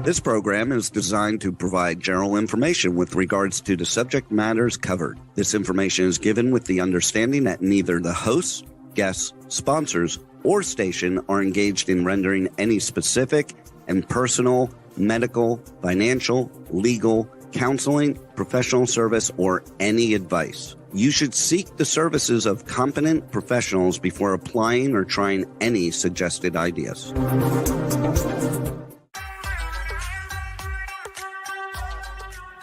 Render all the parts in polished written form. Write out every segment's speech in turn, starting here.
This program is designed to provide general information with regards to the subject matters covered. This information is given with the understanding that neither the hosts, guests, sponsors, or station are engaged in rendering any specific and personal, medical, financial, legal, counseling, professional service, or any advice. You should seek the services of competent professionals before applying or trying any suggested ideas.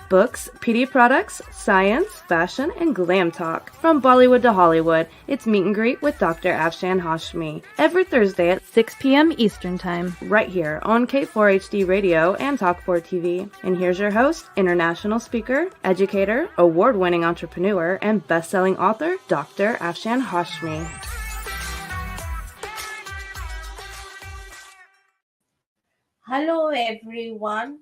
Books, PD products, science, fashion, and glam talk. From Bollywood to Hollywood, it's Meet and Greet with Dr. Afshan Hashmi. Every Thursday at 6 p.m. Eastern Time. Right here on K4HD Radio and Talk4 TV. And here's your host, international speaker, educator, award-winning entrepreneur, and best-selling author, Dr. Afshan Hashmi. Hello, everyone.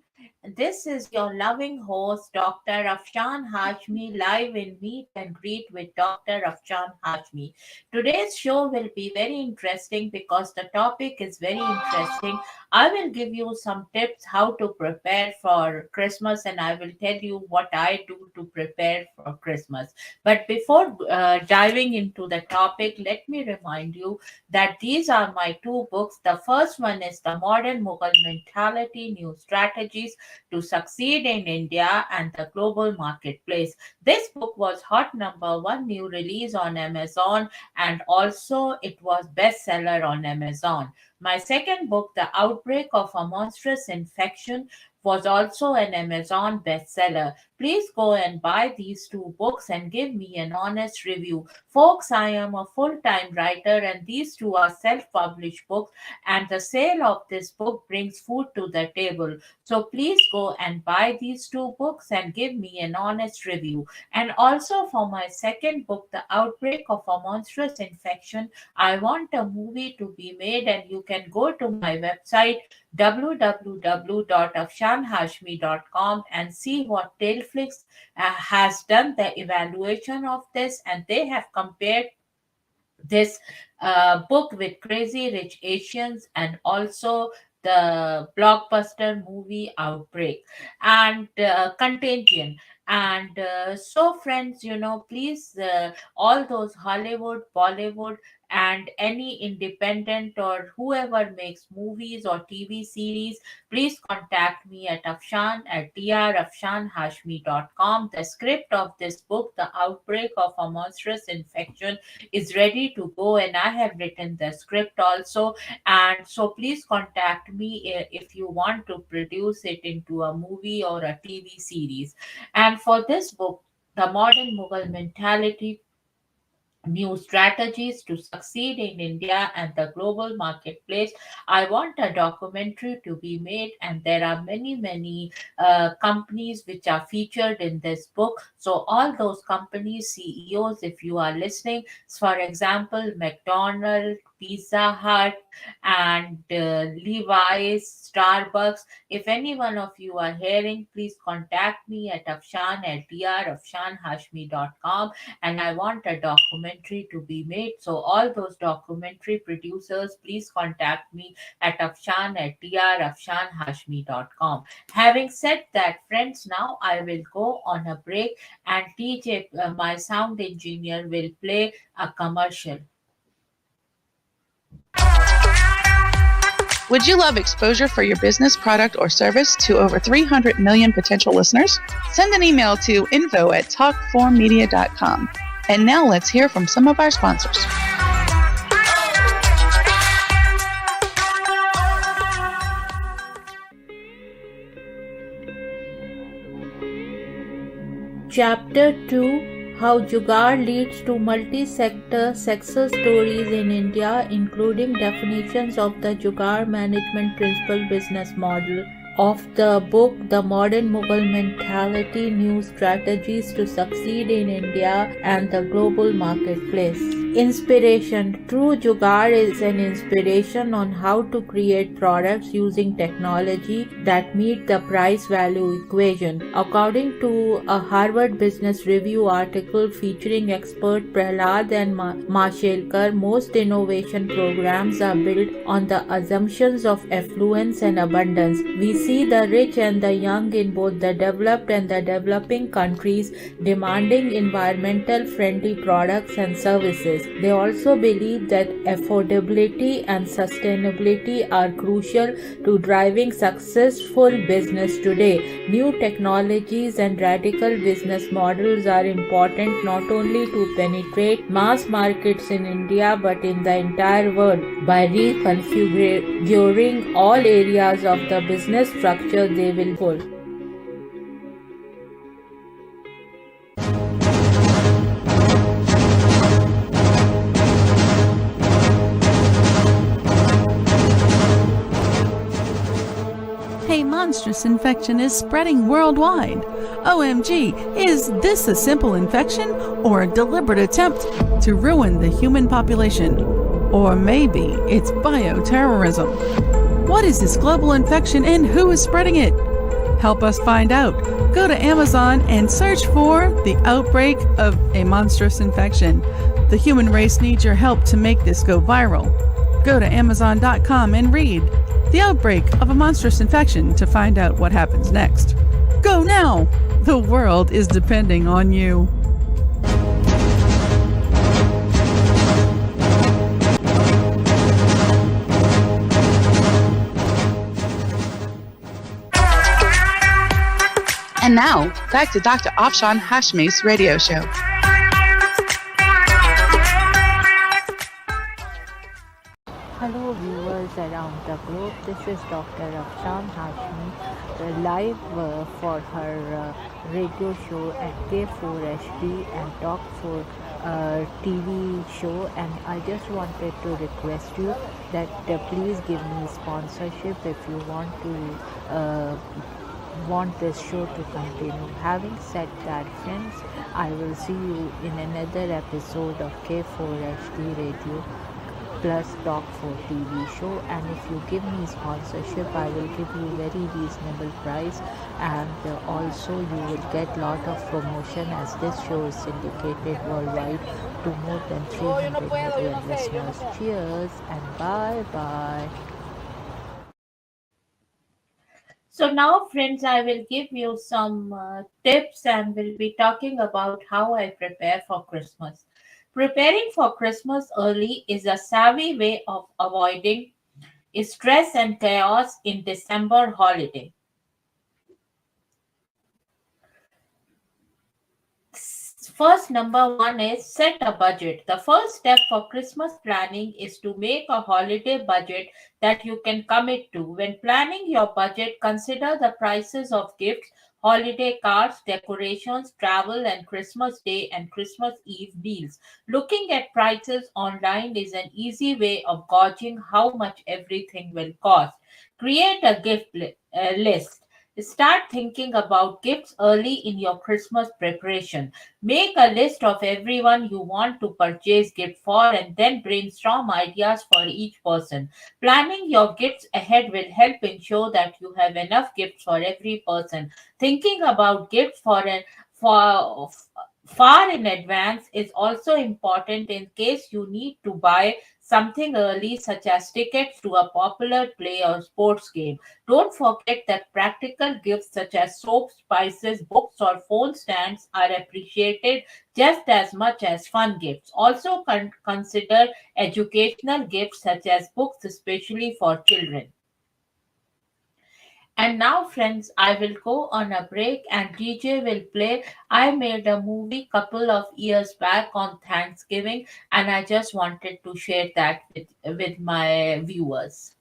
This is your loving host, Dr. Afshan Hashmi, live in Meet and Greet with Dr. Afshan Hashmi. Today's show will be very interesting because the topic is very interesting. I will give you some tips how to prepare for Christmas, and I will tell you what I do to prepare for Christmas. But before diving into the topic, let me remind you that these are my two books. The first one is The Modern Mughal Mentality, New Strategies to Succeed in India and the Global Marketplace. This book was hot #1 new release on Amazon, and also it was bestseller on Amazon. My second book, The Outbreak of a Monstrous Infection, was also an Amazon bestseller. Please go and buy these two books and give me an honest review. Folks, I am a full-time writer and these two are self-published books, and the sale of this book brings food to the table. So please go and buy these two books and give me an honest review. And also for my second book, The Outbreak of a Monstrous Infection, I want a movie to be made, and you can go to my website www.afshanhashmi.com and see what Tailflix has done the evaluation of this, and they have compared this book with Crazy Rich Asians and also the blockbuster movie Outbreak and Contagion. And so, friends, please, all those Hollywood, Bollywood, and any independent or whoever makes movies or TV series, please contact me at Afshan at drafshanhashmi.com. The script of this book, The Outbreak of a Monstrous Infection, is ready to go, and I have written the script also. And so please contact me if you want to produce it into a movie or a TV series. And for this book, The Modern Mughal Mentality, New Strategies to Succeed in India and the Global Marketplace, I want a documentary to be made, and there are many companies which are featured in this book. So all those companies, CEOs, if you are listening, for example, McDonald's, Pizza Hut, and Levi's, Starbucks. If any one of you are hearing, please contact me at Afshan at drafshanhashmi.com, and I want a documentary to be made. So all those documentary producers, please contact me at Afshan at drafshanhashmi.com. Having said that, friends, now I will go on a break, and TJ, my sound engineer, will play a commercial. Would you love exposure for your business, product, or service to over 300 million potential listeners? Send an email to info@talk4media.com. And now let's hear from some of our sponsors. Chapter 2, How Jugaad Leads to Multi-Sector Success Stories in India, including definitions of the Jugaad Management Principle business model, of the book The Modern Mughal Mentality, New Strategies to Succeed in India and the Global Marketplace. Inspiration. True Jugaad is an inspiration on how to create products using technology that meet the price value equation. According to a Harvard Business Review article featuring expert Prahlad and Mashelkar, most innovation programs are built on the assumptions of affluence and abundance. We see the rich and the young in both the developed and the developing countries demanding environmental friendly products and services. They also believe that affordability and sustainability are crucial to driving successful business today. New technologies and radical business models are important not only to penetrate mass markets in India but in the entire world. By reconfiguring all areas of the business structure, they will pull. A monstrous infection is spreading worldwide. OMG, is this a simple infection or a deliberate attempt to ruin the human population? Or maybe it's bioterrorism. What is this global infection and who is spreading it? Help us find out. Go to Amazon and search for The Outbreak of a Monstrous Infection. The human race needs your help to make this go viral. Go to Amazon.com and read The Outbreak of a Monstrous Infection to find out what happens next. Go now! The world is depending on you. And now, back to Dr. Afshan Hashmi's radio show. Hello viewers around the globe, this is Dr. Afshan Hashmi live for her radio show at K4HD and Talk 4 TV show, and I just wanted to request you that please give me sponsorship if you want this show to continue. Having said that, friends, I will see you in another episode of K4HD Radio plus Talk 4 TV show, and if you give me sponsorship, I will give you very reasonable price, and also you will get lot of promotion as this show is syndicated worldwide to more than 300 million listeners. Cheers and bye bye. So now, friends, I will give you some tips and will be talking about how I prepare for Christmas. Preparing for Christmas early is a savvy way of avoiding stress and chaos in December holiday. First, number one is set a budget. The first step for Christmas planning is to make a holiday budget that you can commit to. When planning your budget, consider the prices of gifts, holiday cards, decorations, travel, and Christmas Day and Christmas Eve deals. Looking at prices online is an easy way of gauging how much everything will cost. Create a list. Start thinking about gifts early in your Christmas preparation. Make a list of everyone you want to purchase gift for and then brainstorm ideas for each person. Planning your gifts ahead will help ensure that you have enough gifts for every person. Thinking about gifts for far in advance is also important in case you need to buy something early, such as tickets to a popular play or sports game. Don't forget that practical gifts such as soap, spices, books, or phone stands are appreciated just as much as fun gifts. Also, consider educational gifts such as books, especially for children. And now, friends, I will go on a break and DJ will play. I made a movie couple of years back on Thanksgiving, and I just wanted to share that with my viewers.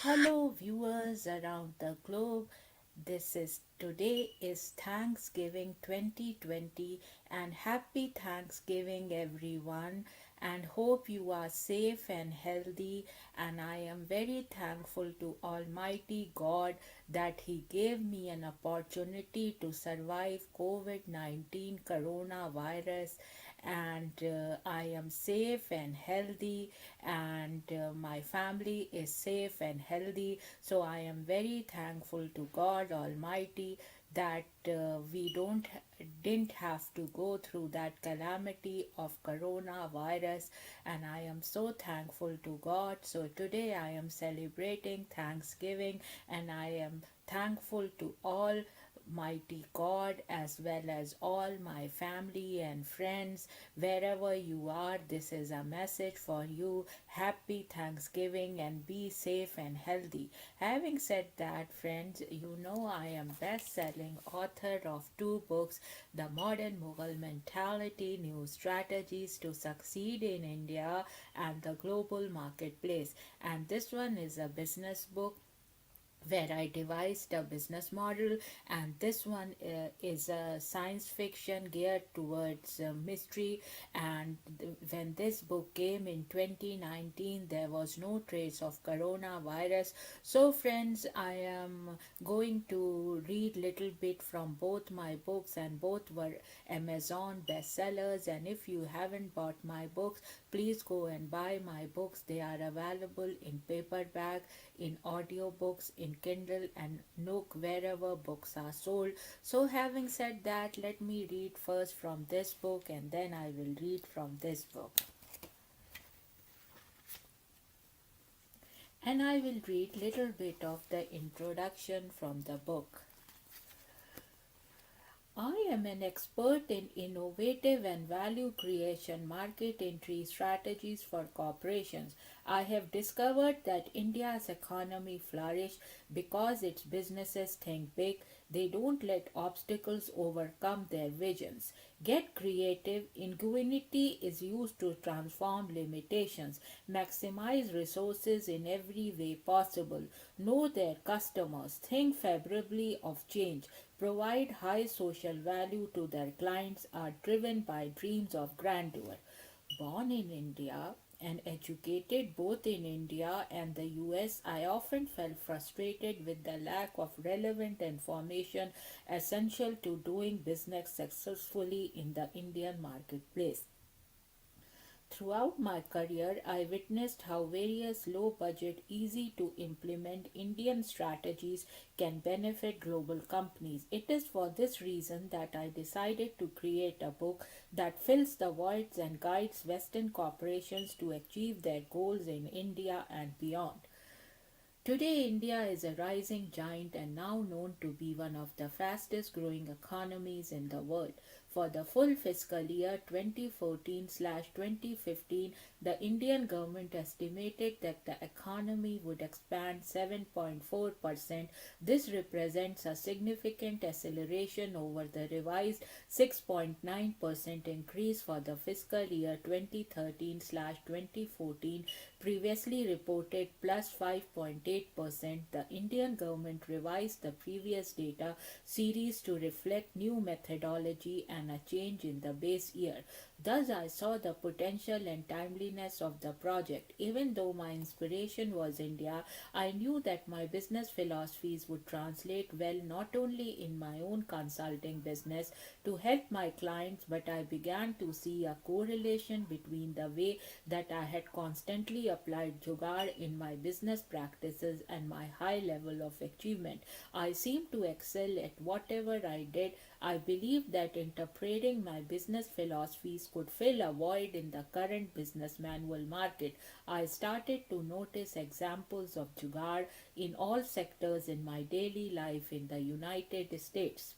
Hello, viewers around the globe. This is today is Thanksgiving 2020, and happy Thanksgiving everyone, and hope you are safe and healthy. And I am very thankful to Almighty God that He gave me an opportunity to survive COVID-19 coronavirus, and I am safe and healthy, and my family is safe and healthy. So I am very thankful to God Almighty that we didn't have to go through that calamity of coronavirus, and I am so thankful to God. So today I am celebrating Thanksgiving, and I am thankful to all mighty God as well as all my family and friends. Wherever you are, this is a message for you. Happy Thanksgiving and be safe and healthy. Having said that, friends, you know I am best-selling author of two books, The Modern Mughal Mentality, New Strategies to Succeed in India, and The Global Marketplace. And this one is a business book where I devised a business model, and this one is a science fiction geared towards mystery. And when this book came in 2019, there was no trace of coronavirus. So, friends, I am going to read little bit from both my books, and both were Amazon bestsellers. And if you haven't bought my books, please go and buy my books. They are available in paperback, in audiobooks, in Kindle and Nook, wherever books are sold. So, having said that, let me read first from this book, and then I will read from this book. And I will read little bit of the introduction from the book. I am an expert in innovative and value creation market entry strategies for corporations. I have discovered that India's economy flourishes because its businesses think big. They don't let obstacles overcome their visions. Get creative. Ingenuity is used to transform limitations, maximize resources in every way possible, know their customers, think favorably of change, provide high social value to their clients, are driven by dreams of grandeur. Born in India and educated both in India and the US, I often felt frustrated with the lack of relevant information essential to doing business successfully in the Indian marketplace. Throughout my career, I witnessed how various low budget, easy to implement Indian strategies can benefit global companies. It is for this reason that I decided to create a book that fills the voids and guides Western corporations to achieve their goals in India and beyond. Today, India is a rising giant and now known to be one of the fastest growing economies in the world. For the full fiscal year 2014/2015, the Indian government estimated that the economy would expand 7.4%. This represents a significant acceleration over the revised 6.9% increase for the fiscal year 2013/2014, previously reported plus 5.8%. The Indian government revised the previous data series to reflect new methodology and a change in the base year. Thus, I saw the potential and timeliness of the project. Even though my inspiration was India, I knew that my business philosophies would translate well not only in my own consulting business to help my clients, but I began to see a correlation between the way that I had constantly applied Jugaad in my business practices and my high level of achievement. I seemed to excel at whatever I did. I believed that interpreting my business philosophies could fill a void in the current business manual market. I started to notice examples of Jugaad in all sectors in my daily life in the United States.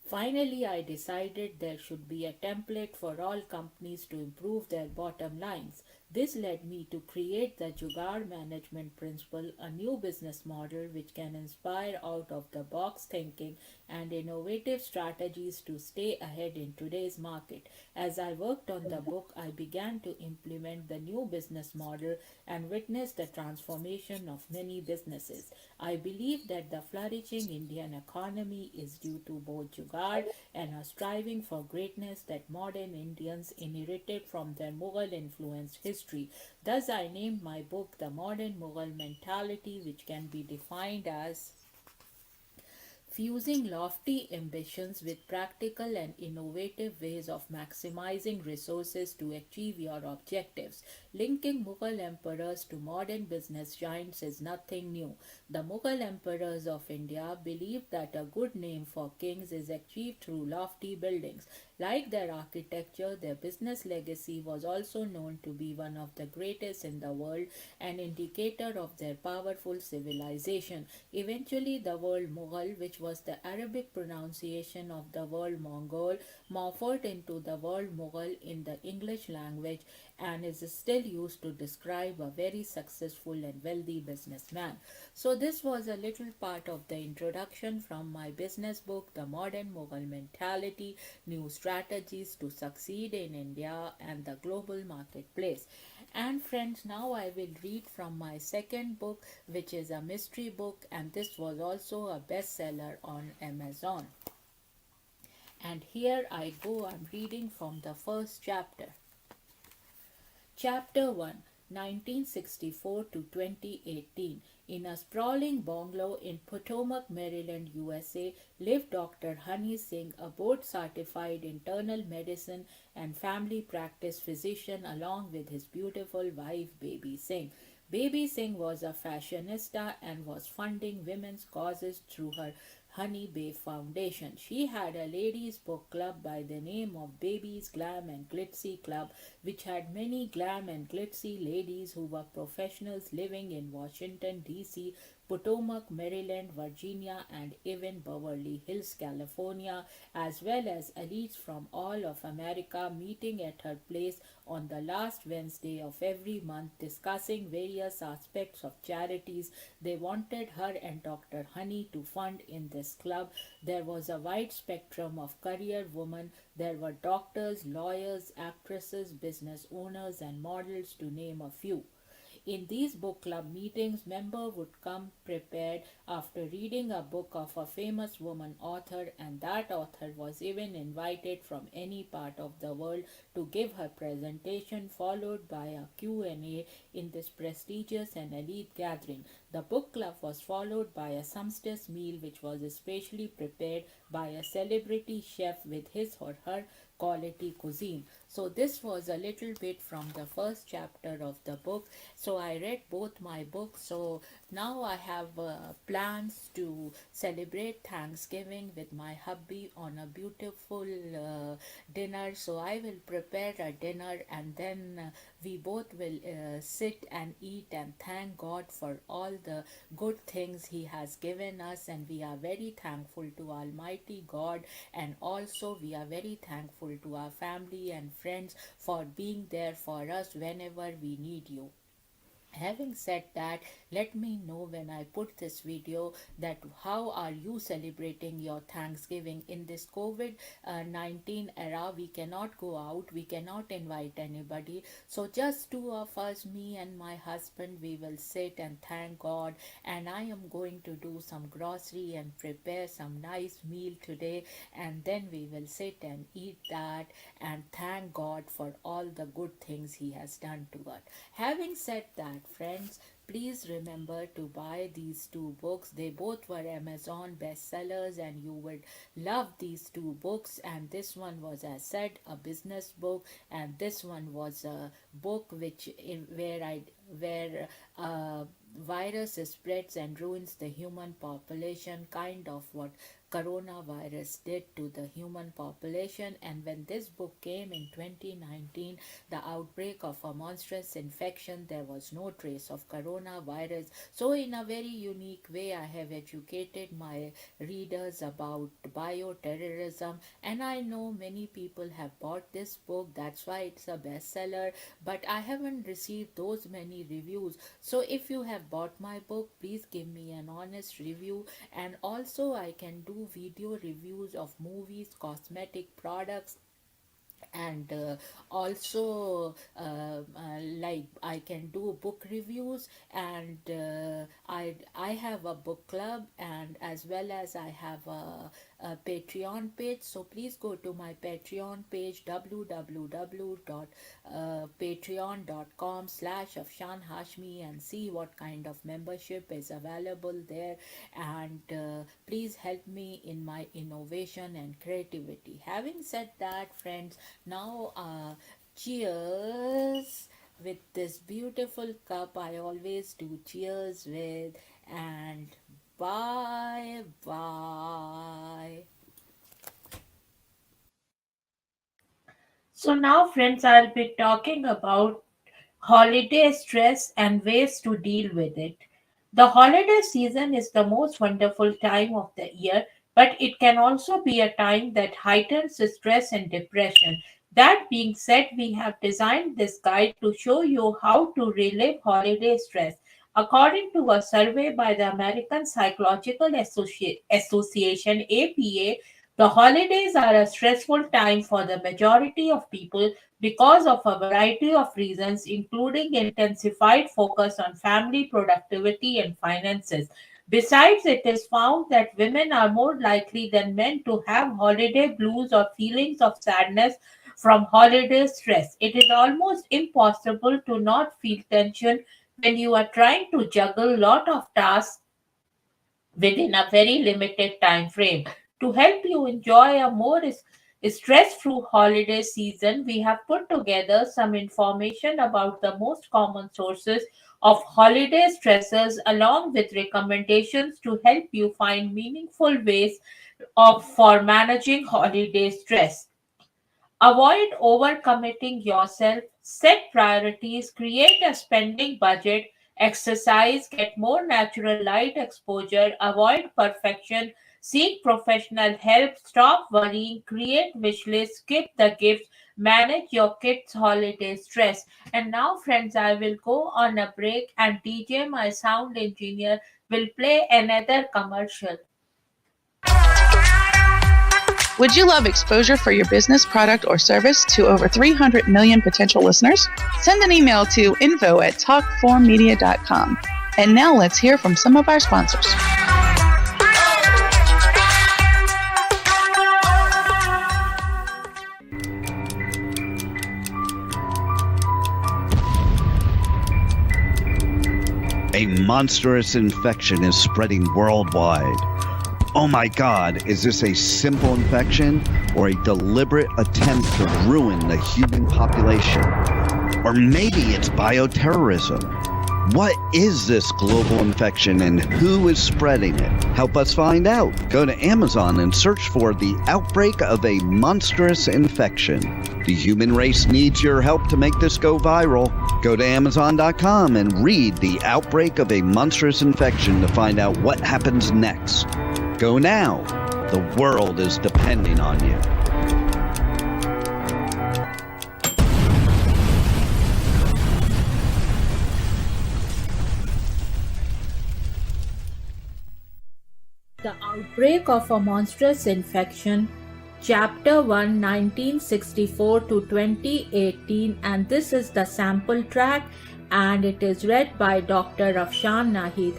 Finally, I decided there should be a template for all companies to improve their bottom lines. This led me to create the Jugaad Management Principle, a new business model which can inspire out of the box thinking and innovative strategies to stay ahead in today's market. As I worked on the book, I began to implement the new business model and witnessed the transformation of many businesses. I believe that the flourishing Indian economy is due to both Jugaad and a striving for greatness that modern Indians inherited from their Mughal influenced history. Thus, I named my book The Modern Mughal Mentality, which can be defined as fusing lofty ambitions with practical and innovative ways of maximizing resources to achieve your objectives. Linking Mughal emperors to modern business giants is nothing new. The Mughal emperors of India believed that a good name for kings is achieved through lofty buildings. Like their architecture, their business legacy was also known to be one of the greatest in the world, an indicator of their powerful civilization. Eventually, the word Mughal, which was the Arabic pronunciation of the word Mongol, morphed into the word Mughal in the English language and is still used to describe a very successful and wealthy businessman. So, this was a little part of the introduction from my business book, The Modern Mughal Mentality, New Strategies to Succeed in India and the Global Marketplace. And friends, now I will read from my second book, which is a mystery book, and this was also a bestseller on Amazon. And here I go, I'm reading from the first chapter. Chapter 1, 1964 to 2018. In a sprawling bungalow in Potomac, Maryland, USA, lived Dr. Honey Singh, a board certified internal medicine and family practice physician, along with his beautiful wife, Baby Singh. Baby Singh was a fashionista and was funding women's causes through her Honey Bay Foundation. She had a ladies' book club by the name of Baby's Glam and Glitzy Club, which had many glam and glitzy ladies who were professionals living in Washington, D.C., Potomac, Maryland, Virginia, and even Beverly Hills, California, as well as elites from all of America meeting at her place on the last Wednesday of every month, discussing various aspects of charities they wanted her and Dr. Honey to fund in this club. There was a wide spectrum of career women. There were doctors, lawyers, actresses, business owners, and models, to name a few. In these book club meetings, members would come prepared after reading a book of a famous woman author, and that author was even invited from any part of the world to give her presentation, followed by a Q&A in this prestigious and elite gathering. The book club was followed by a sumptuous meal which was especially prepared by a celebrity chef with his or her quality cuisine. So this was a little bit from the first chapter of the book. So I read both my books. So now I have plans to celebrate Thanksgiving with my hubby on a beautiful dinner. So I will prepare a dinner, and then we both will sit and eat and thank God for all the good things He has given us. And we are very thankful to Almighty God, and also we are very thankful to our family and friends for being there for us whenever we need you. Having said that, let me know when I put this video that how are you celebrating your Thanksgiving in this COVID-19 era. We cannot go out, we cannot invite anybody, so just two of us, me and my husband, we will sit and thank God. And I am going to do some grocery and prepare some nice meal today, and then we will sit and eat that and thank God for all the good things He has done to us. Having said that, friends, please remember to buy these two books. They both were Amazon bestsellers, and you would love these two books. And this one was, as said, a business book, and this one was a book where virus spreads and ruins the human population, kind of what coronavirus did to the human population. And when this book came in 2019, the outbreak of a monstrous infection, there was no trace of coronavirus. So in a very unique way, I have educated my readers about bioterrorism, and I know many people have bought this book. That's why it's a bestseller, but I haven't received those many reviews. So if you have bought my book, please give me an honest review. And also I can do video reviews of movies, cosmetic products, and also like I can do book reviews, and I have a book club, and as well as I have a Patreon page. So please go to my Patreon page, www.patreon.com/Afshan Hashmi, and see what kind of membership is available there. And please help me in my innovation and creativity. Having said that, friends, now cheers with this beautiful cup I always do cheers with, and bye bye. So now, friends, I'll be talking about holiday stress and ways to deal with it. The holiday season is the most wonderful time of the year, but it can also be a time that heightens stress and depression. That being said, we have designed this guide to show you how to relieve holiday stress. According to a survey by the American Psychological Association APA, the holidays are a stressful time for the majority of people because of a variety of reasons, including intensified focus on family productivity and finances. Besides, it is found that women are more likely than men to have holiday blues or feelings of sadness from holiday stress. It is almost impossible to not feel tension when you are trying to juggle a lot of tasks within a very limited time frame. To help you enjoy a more stress-free holiday season, we have put together some information about the most common sources of holiday stressors along with recommendations to help you find meaningful ways for managing holiday stress. Avoid overcommitting yourself, set priorities, create a spending budget, exercise, get more natural light exposure, avoid perfection, seek professional help, stop worrying, create wish lists, skip the gifts, manage your kids' holiday stress. And now, friends, I will go on a break, and DJ, my sound engineer, will play another commercial. Would you love exposure for your business, product, or service to over 300 million potential listeners? Send an email to info@talkformmedia.com. And now let's hear from some of our sponsors. A monstrous infection is spreading worldwide. Oh my God, is this a simple infection or a deliberate attempt to ruin the human population? Or maybe it's bioterrorism. What is this global infection and who is spreading it? Help us find out. Go to Amazon and search for the outbreak of a monstrous infection. The human race needs your help to make this go viral. Go to Amazon.com and read The Outbreak of a Monstrous Infection to find out what happens next. Go now. The world is depending on you. The Outbreak of a Monstrous Infection, Chapter 1, 1964 to 2018, and this is the sample track, and it is read by Dr. Afshan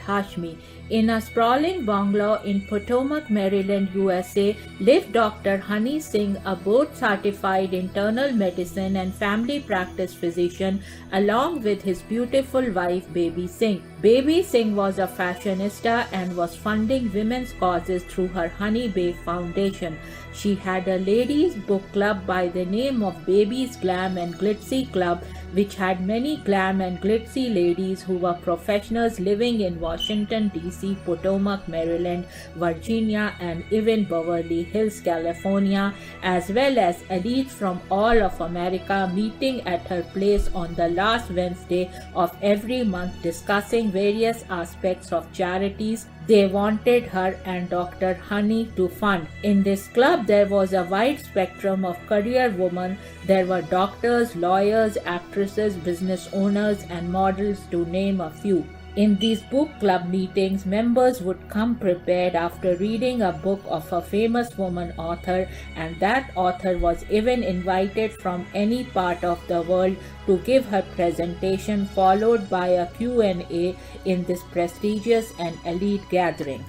Hashmi. In a sprawling bungalow in Potomac, Maryland, USA, lived Dr. Honey Singh, a board-certified internal medicine and family practice physician, along with his beautiful wife, Baby Singh. Baby Singh was a fashionista and was funding women's causes through her Honey Babe Foundation. She had a ladies' book club by the name of Baby's Glam and Glitzy Club, which had many glam and glitzy ladies who were professionals living in Washington, D.C., Potomac, Maryland, Virginia, and even Beverly Hills, California, as well as elites from all of America meeting at her place on the last Wednesday of every month discussing various aspects of charities they wanted her and Dr. Honey to fund. In this club, there was a wide spectrum of career women. There were doctors, lawyers, actresses, business owners, and models, to name a few. In these book club meetings, members would come prepared after reading a book of a famous woman author, and that author was even invited from any part of the world to give her presentation, followed by a Q&A in this prestigious and elite gathering.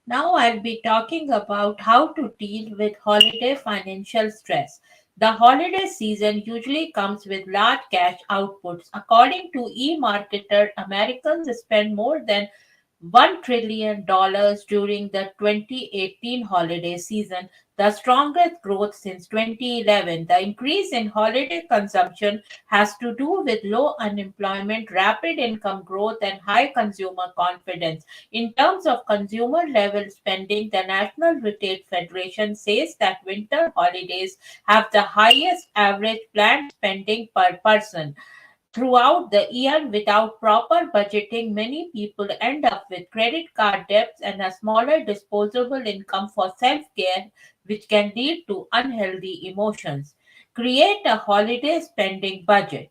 Now I'll be talking about how to deal with holiday financial stress. The holiday season usually comes with large cash outputs. According to eMarketer, Americans spend more than $1 trillion during the 2018 holiday season, the strongest growth since 2011. The increase in holiday consumption has to do with low unemployment, rapid income growth, and high consumer confidence. In terms of consumer level spending, the National Retail Federation says that winter holidays have the highest average planned spending per person. Throughout the year, without proper budgeting, many people end up with credit card debts and a smaller disposable income for self care, which can lead to unhealthy emotions. Create a holiday spending budget.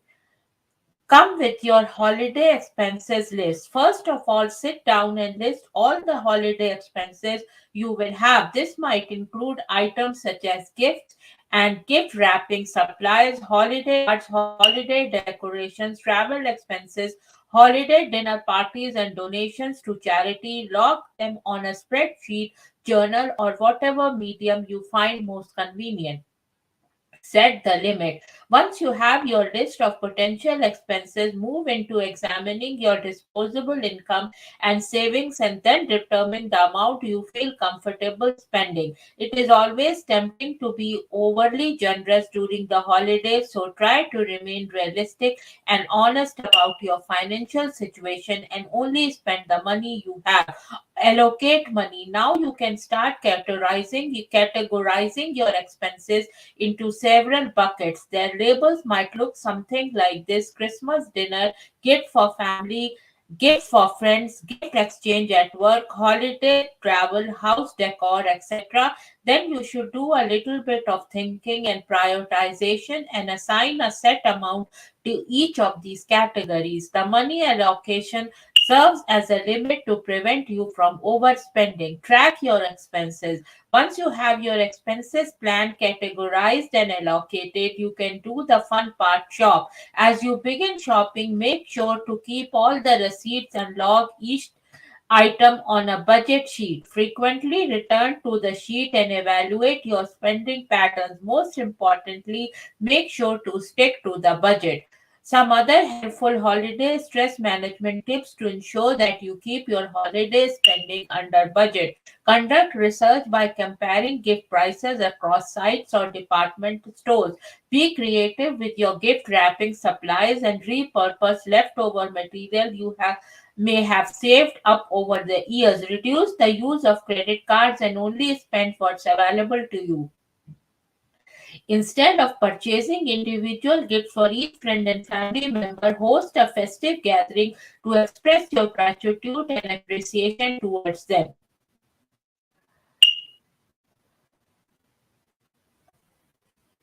Come with your holiday expenses list. First of all, sit down and list all the holiday expenses you will have. This might include items such as gifts and gift wrapping supplies, holiday cards, holiday decorations, travel expenses, holiday dinner parties, and donations to charity. Log them on a spreadsheet, journal, or whatever medium you find most convenient. Set the limit. Once you have your list of potential expenses, move into examining your disposable income and savings and then determine the amount you feel comfortable spending. It is always tempting to be overly generous during the holidays, so try to remain realistic and honest about your financial situation and only spend the money you have. Allocate money. Now you can start categorizing your expenses into several buckets. Their labels might look something like this: Christmas dinner, gift for family, gift for friends, gift exchange at work, holiday travel, house decor, etc. Then you should do a little bit of thinking and prioritization and assign a set amount to each of these categories. The money allocation serves as a limit to prevent you from overspending. Track your expenses. Once you have your expenses planned, categorized, and allocated, you can do the fun part: shop. As you begin shopping, make sure to keep all the receipts and log each item on a budget sheet. Frequently return to the sheet and evaluate your spending patterns. Most importantly, make sure to stick to the budget. Some other helpful holiday stress management tips to ensure that you keep your holiday spending under budget. Conduct research by comparing gift prices across sites or department stores. Be creative with your gift wrapping supplies and repurpose leftover material you have may have saved up over the years. Reduce the use of credit cards and only spend what's available to you. Instead of purchasing individual gifts for each friend and family member, host a festive gathering to express your gratitude and appreciation towards them.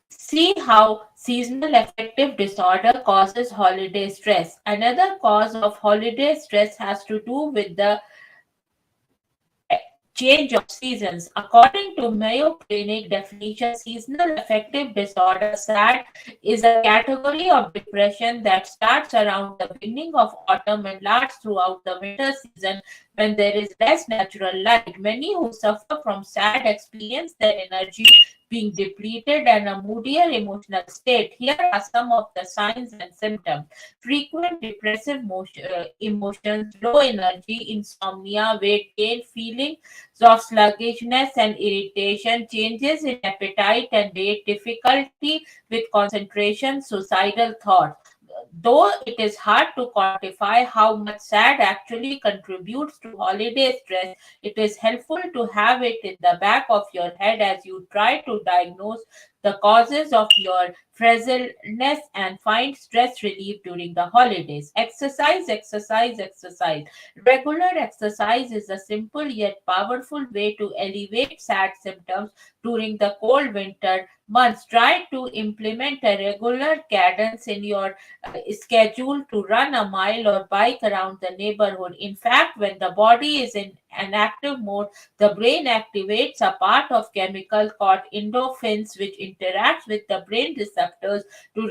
See how seasonal affective disorder causes holiday stress. Another cause of holiday stress has to do with the change of seasons. According to Mayo Clinic definition, seasonal affective disorder SAD is a category of depression that starts around the beginning of autumn and lasts throughout the winter season when there is less natural light. Many who suffer from SAD experience their energy being depleted, and a moodier emotional state. Here are some of the signs and symptoms: frequent depressive emotions, low energy, insomnia, weight gain, feelings of sluggishness and irritation, changes in appetite and weight, difficulty with concentration, suicidal thoughts. Though it is hard to quantify how much SAD actually contributes to holiday stress, it is helpful to have it in the back of your head as you try to diagnose the causes of your frazzleness and find stress relief during the holidays. Exercise, exercise, exercise. Regular exercise is a simple yet powerful way to alleviate SAD symptoms during the cold winter months. Try to implement a regular cadence in your schedule to run a mile or bike around the neighborhood. In fact, when the body is in an active mode, the brain activates a part of chemical called endorphins, which interacts with the brain receptors to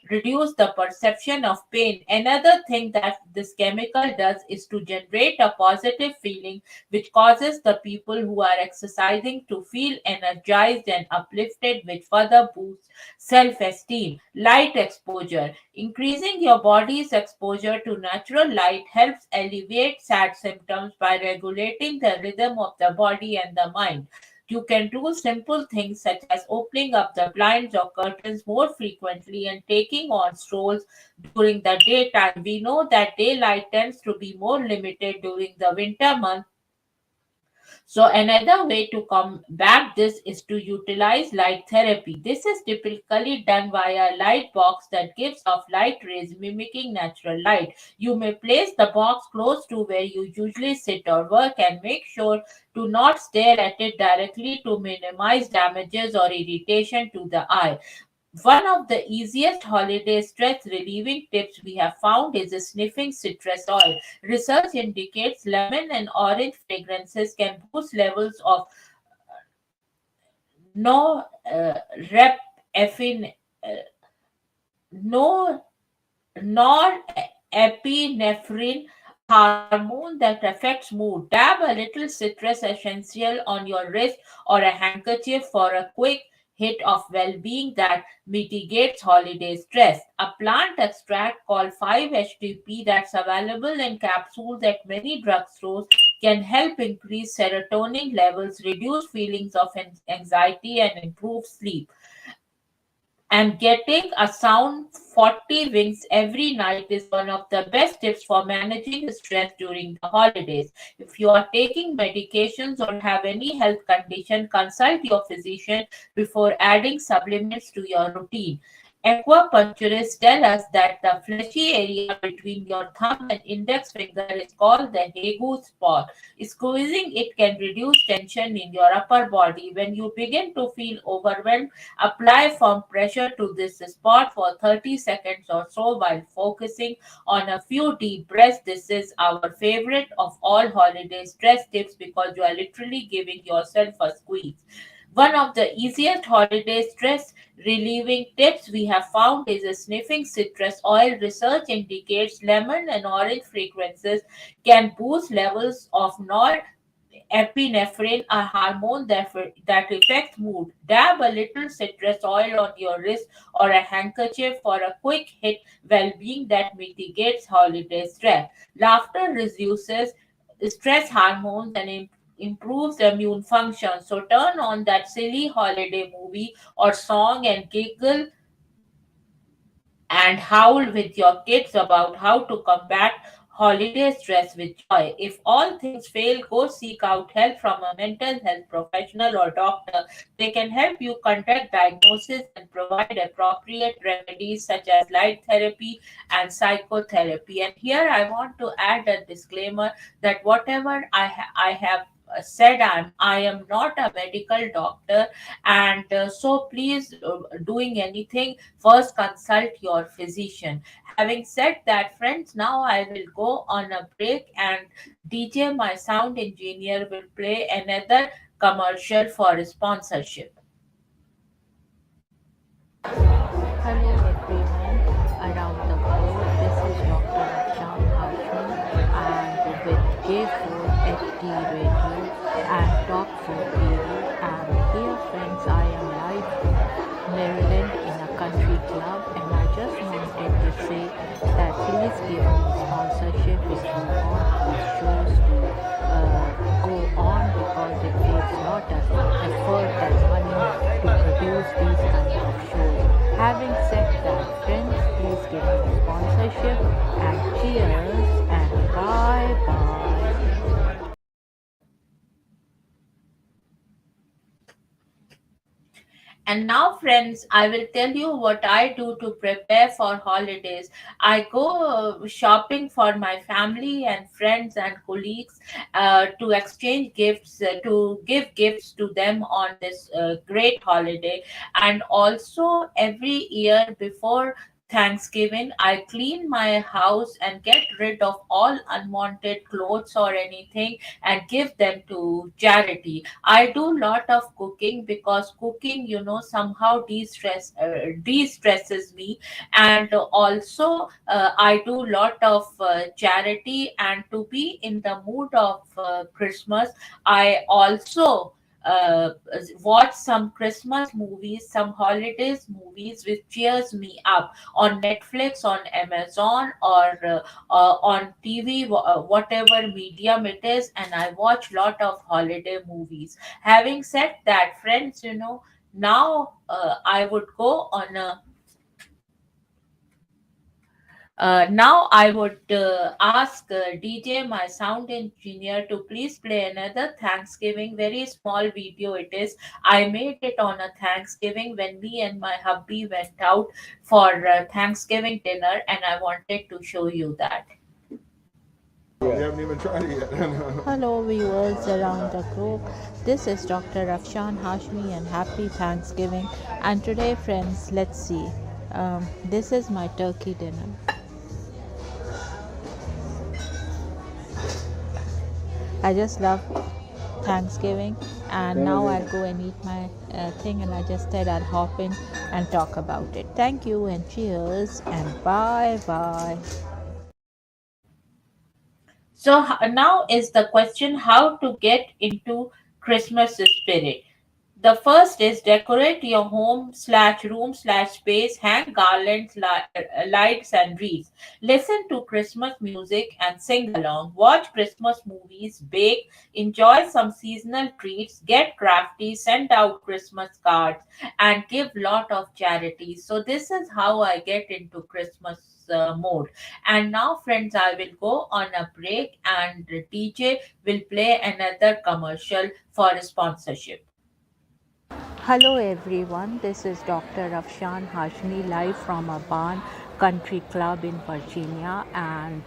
reduce the perception of pain. Another thing that this chemical does is to generate a positive feeling, which causes the people who are exercising to feel energized and uplifted, which further boosts self esteem. Light exposure. Increasing your body's exposure to natural light helps alleviate SAD symptoms by regulating the rhythm of the body and the mind. You can do simple things such as opening up the blinds or curtains more frequently and taking on strolls during the daytime. We know that daylight tends to be more limited during the winter months, so another way to combat this is to utilize light therapy. This is typically done via a light box that gives off light rays mimicking natural light. You may place the box close to where you usually sit or work and make sure to not stare at it directly to minimize damages or irritation to the eye. One of the easiest holiday stress relieving tips we have found is sniffing citrus oil. Research indicates lemon and orange fragrances can boost levels of no norepinephrine, no norepinephrine, hormone that affects mood. Dab a little citrus essential on your wrist or a handkerchief for a quick hit of well-being that mitigates holiday stress. A plant extract called 5-HTP that's available in capsules at many drugstores can help increase serotonin levels, reduce feelings of anxiety, and improve sleep. And getting a sound 40 winks every night is one of the best tips for managing stress during the holidays. If you are taking medications or have any health condition, consult your physician before adding supplements to your routine. Acupuncturists tell us that the fleshy area between your thumb and index finger is called the Hegu spot. Squeezing it can reduce tension in your upper body. When you begin to feel overwhelmed, apply firm pressure to this spot for 30 seconds or so while focusing on a few deep breaths. This is our favorite of all holiday stress tips because you are literally giving yourself a squeeze. One of the easiest holiday stress relieving tips we have found is sniffing citrus oil. Research indicates lemon and orange fragrances can boost levels of epinephrine, a hormone that affects mood. Dab a little citrus oil on your wrist or a handkerchief for a quick hit well-being that mitigates holiday stress. Laughter reduces stress hormones and improves immune function. So turn on that silly holiday movie or song and giggle and howl with your kids about how to combat holiday stress with joy. If all things fail, go seek out help from a mental health professional or doctor. They can help you conduct diagnosis and provide appropriate remedies such as light therapy and psychotherapy. And here I want to add a disclaimer that whatever I have said, I am not a medical doctor, and so please, doing anything, first consult your physician. Having said that, friends, now I will go on a break and DJ, my sound engineer, will play another commercial for sponsorship. Hello everyone around the world. This is Dr. Afshan Hashmi and with J4 HD Radio and talk for TV. And here, friends, I am live in Maryland in a country club, and I just wanted to say that please give me sponsorship if you want these shows to go on, because it takes lot of effort and money to produce these kind of shows. Having said that, friends, please give me sponsorship, and cheers and bye bye. And now, friends, I will tell you what I do to prepare for holidays. I go shopping for my family and friends and colleagues to exchange gifts, to give gifts to them on this great holiday. And also, every year before Thanksgiving, I clean my house and get rid of all unwanted clothes or anything and give them to charity. I do lot of cooking because cooking, somehow de-stresses me, and also I do lot of charity. And to be in the mood of Christmas, I also watch some Christmas movies, some holidays movies which cheers me up on Netflix, on Amazon, or on TV, whatever medium it is, and I watch lot of holiday movies. Having said that, friends, now I would go on a now I would ask DJ, my sound engineer, to please play another Thanksgiving, very small video it is. I made it on a Thanksgiving when me and my hubby went out for Thanksgiving dinner, and I wanted to show you that. We haven't even tried it yet. Hello, viewers around the globe. This is Dr. Afshan Hashmi, and happy Thanksgiving. And today, friends, let's see. This is my turkey dinner. I just love Thanksgiving, and now I'll go and eat my thing, and I just said I'll hop in and talk about it. Thank you, and cheers, and bye bye. So now is the question, how to get into Christmas spirit. The first is decorate your home slash room slash space, hang garlands, lights, and wreaths. Listen to Christmas music and sing along. Watch Christmas movies, bake, enjoy some seasonal treats, get crafty, send out Christmas cards, and give lot of charities. So this is how I get into Christmas mode. And now, friends, I will go on a break, and DJ will play another commercial for sponsorship. Hello everyone, this is Dr. Afshan Hashmi live from a barn country club in Virginia, and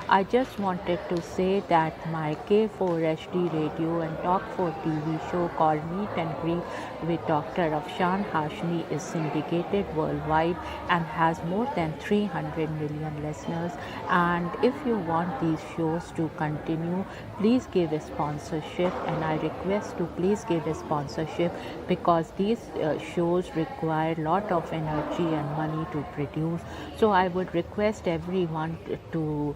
I just wanted to say that my K4HD radio and Talk 4 TV show called Meet and Greet with Dr. Afshan Hashmi is syndicated worldwide and has more than 300 million listeners. And if you want these shows to continue, please give a sponsorship, and I request to please give a sponsorship because these shows require a lot of energy and money to produce. So I would request everyone to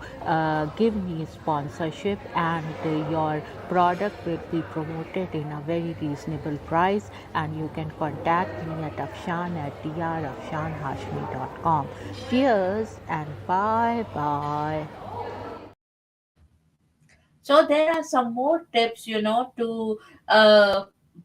give me sponsorship, and your product will be promoted in a very reasonable price, and you can contact me at afshan@drafshanhashmi.com. Cheers and bye bye. So there are some more tips, to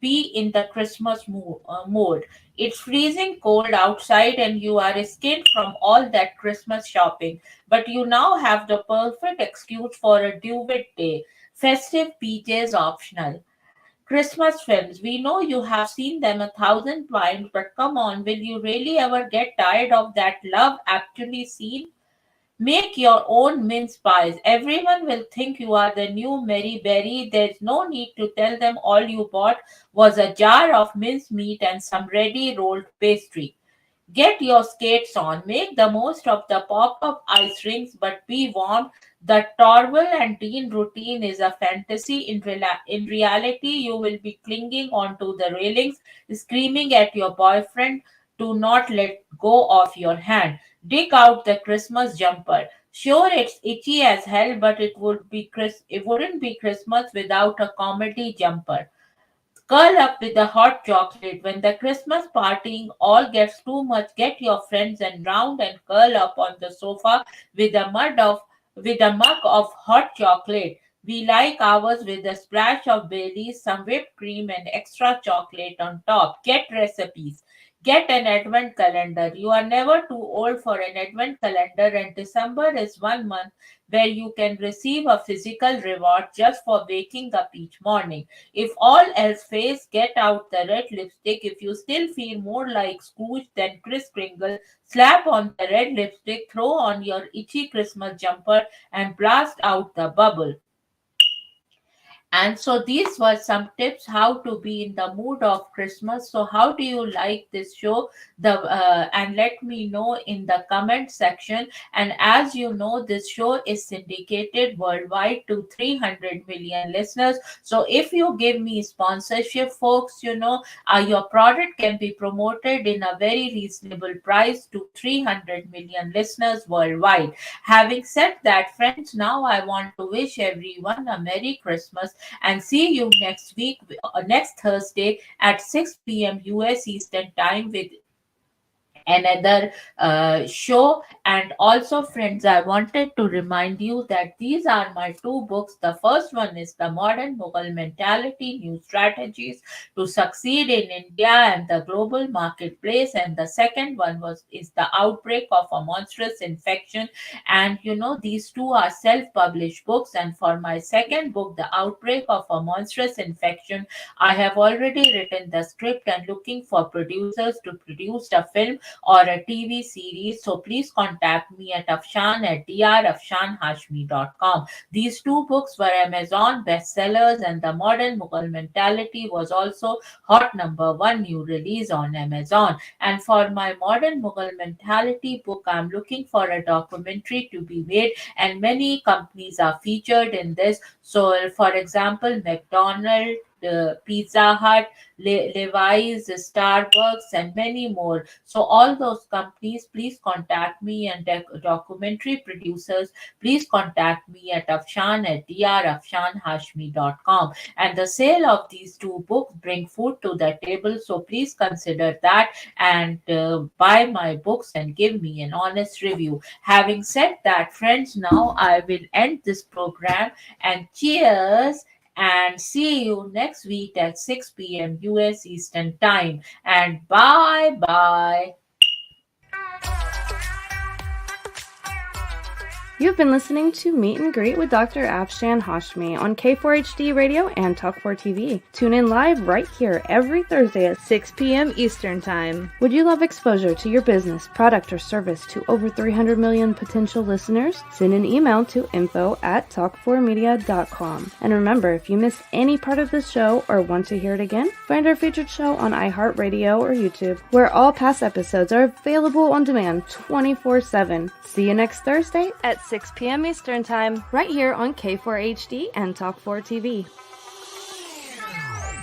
be in the Christmas mode. It's freezing cold outside, and you are escaped from all that Christmas shopping. But you now have the perfect excuse for a duvet day. Festive PJs optional. Christmas films. We know you have seen them a thousand times, but come on, will you really ever get tired of that Love Actually scene? Make your own mince pies. Everyone will think you are the new Mary Berry. There's no need to tell them all you bought was a jar of mince meat and some ready rolled pastry. Get your skates on. Make the most of the pop up ice rinks, but be warm. The Torval and Dean routine is a fantasy. In reality, you will be clinging onto the railings, screaming at your boyfriend to not let go of your hand. Dig out the Christmas jumper. Sure, it's itchy as hell, but it wouldn't be Christmas without a comedy jumper. Curl up with a hot chocolate. When the Christmas partying all gets too much, get your friends and round and curl up on the sofa with a mug of hot chocolate. We like ours with a splash of Baileys, some whipped cream, and extra chocolate on top. Get recipes. Get an advent calendar. You are never too old for an advent calendar, and December is 1 month where you can receive a physical reward just for waking up each morning. If all else fails, get out the red lipstick. If you still feel more like Scrooge than Kris Kringle, slap on the red lipstick, throw on your itchy Christmas jumper, and blast out the bubble. And so these were some tips how to be in the mood of Christmas. So how do you like this show? The and let me know in the comment section. And as you know, this show is syndicated worldwide to 300 million listeners. So if you give me sponsorship, folks, your product can be promoted in a very reasonable price to 300 million listeners worldwide. Having said that, friends, now I want to wish everyone a Merry Christmas and see you next week, next Thursday at 6 p.m. US Eastern Time with another show. And also, friends, I wanted to remind you that these are my two books. The first one is The Modern Mughal Mentality, New Strategies to Succeed in India and the Global Marketplace, and the second one is The Outbreak of a Monstrous Infection. And these two are self-published books, and for my second book, The Outbreak of a Monstrous Infection, I have already written the script and looking for producers to produce a film or a TV series. So please contact me at Afshan at drafshanhashmi.com. These two books were Amazon bestsellers, and The Modern Mughal Mentality was also hot #1 new release on Amazon. And for my Modern Mughal Mentality book, I'm looking for a documentary to be made, and many companies are featured in this. So, for example, McDonald's, Pizza Hut, Levi's, Starbucks, and many more. So, all those companies, please contact me, and documentary producers, please contact me at Afshan at drafshanhashmi.com. And the sale of these two books bring food to the table. So, please consider that and buy my books and give me an honest review. Having said that, friends, now I will end this program, and cheers, and see you next week at 6 p.m. US Eastern Time. And bye bye. You've been listening to Meet and Greet with Dr. Afshan Hashmi on K4HD Radio and Talk4 TV. Tune in live right here every Thursday at 6 p.m. Eastern Time. Would you love exposure to your business, product, or service to over 300 million potential listeners? Send an email to info@talk4media.com. And remember, if you miss any part of this show or want to hear it again, find our featured show on iHeartRadio or YouTube, where all past episodes are available on demand 24/7. See you next Thursday at 6 p.m. Eastern Time, right here on K4HD and Talk4 TV.